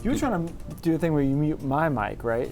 You were trying to do a thing where you mute my mic, right?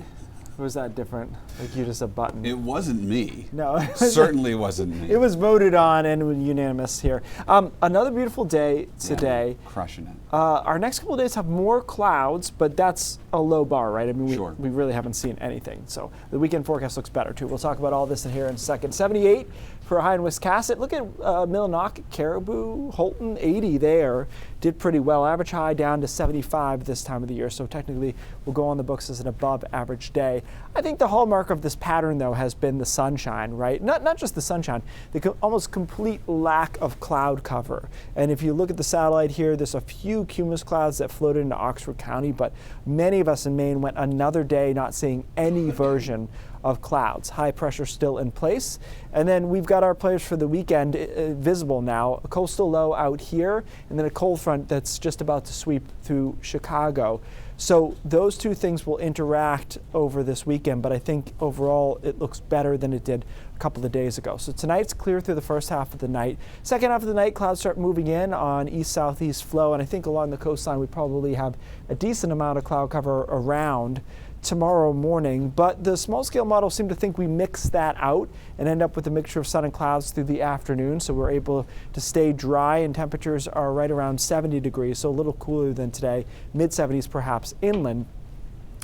Or was that different? Like you just a button? It wasn't me. No. It Certainly wasn't me. It was voted on and was unanimous here. Another beautiful day today. Yeah, crushing it. Our next couple of days have more clouds, but that's a low bar, right? I mean, we really haven't seen anything. So the weekend forecast looks better too. We'll talk about all this in here in a second. 78 for a high in Wiscasset. Look at Millinocket, Caribou, Holton, 80 there. Did pretty well. Average high down to 75 this time of the year. So technically we'll go on the books as an above average day. I think the hallmark of this pattern though has been the sunshine, right? Not just the sunshine, the almost complete lack of cloud cover. And if you look at the satellite here, there's a few cumulus clouds that floated into Oxford County, but many of us in Maine went another day not seeing any version of clouds. High pressure still in place. And then we've got our players for the weekend visible now. A coastal low out here, and then a cold front that's just about to sweep through Chicago. So those two things will interact over this weekend, but I think overall it looks better than it did a couple of days ago. So tonight's clear through the first half of the night. Second half of the night, clouds start moving in on east-southeast flow, and I think along the coastline we probably have a decent amount of cloud cover around tomorrow morning, but the small scale models seem to think we mix that out and end up with a mixture of sun and clouds through the afternoon, so we're able to stay dry, and temperatures are right around 70 degrees, so a little cooler than today, mid-70s perhaps inland.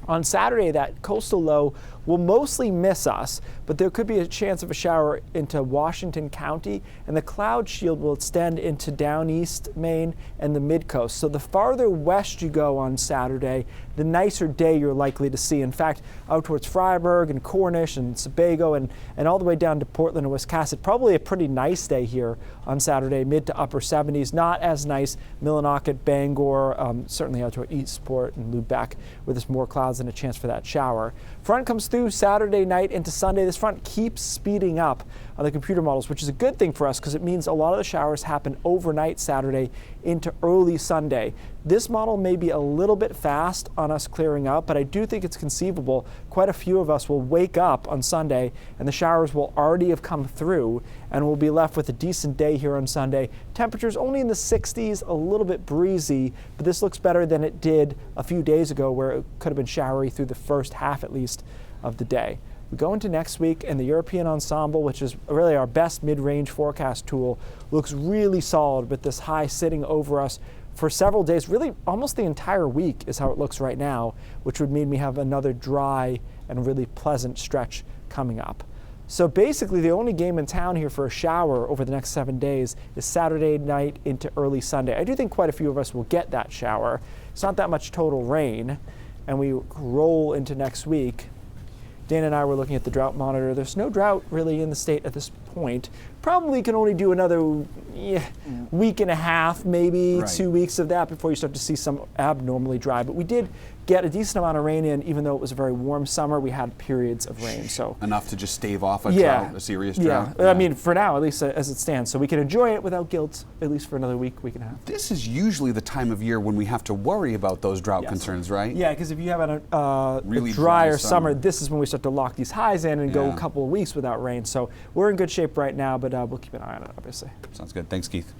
On Saturday, that coastal low will mostly miss us, but there could be a chance of a shower into Washington County, and the cloud shield will extend into down east Maine and the mid-coast. So the farther west you go on Saturday, the nicer day you're likely to see. In fact, out towards Fryeburg and Cornish and Sebago and all the way down to Portland and Wiscasset, probably a pretty nice day here on Saturday, mid to upper 70s. Not as nice Millinocket, Bangor, certainly out toward Eastport and Lubec, where there's more clouds and a chance for that shower. Front comes through Saturday night into Sunday. This front keeps speeding up on the computer models, which is a good thing for us because it means a lot of the showers happen overnight Saturday into early Sunday. This model may be a little bit fast on us clearing up, but I do think it's conceivable quite a few of us will wake up on Sunday and the showers will already have come through, and we'll be left with a decent day here on Sunday. Temperatures only in the 60s, a little bit breezy, but this looks better than it did a few days ago where it could have been showery through the first half at least of the day. We go into next week, and the European ensemble, which is really our best mid-range forecast tool, looks really solid with this high sitting over us for several days, really almost the entire week is how it looks right now, which would mean we have another dry and really pleasant stretch coming up. So basically the only game in town here for a shower over the next 7 days is Saturday night into early Sunday. I do think quite a few of us will get that shower. It's not that much total rain, and we roll into next week. Dana and I were looking at the drought monitor. There's no drought really in the state at this point. Probably can only do another week and a half, maybe 2 weeks of that before you start to see some abnormally dry. But we did get a decent amount of rain in, even though it was a very warm summer. We had periods of rain, so enough to just stave off a drought, a serious drought. Yeah, I mean, for now, at least as it stands, so we can enjoy it without guilt, at least for another week and a half. This is usually the time of year when we have to worry about those drought concerns, right? Yeah, because if you have a really drier summer, this is when we start to lock these highs in and go a couple of weeks without rain. So we're in good shape right now, but we'll keep an eye on it, obviously. Sounds good. Thanks, Keith.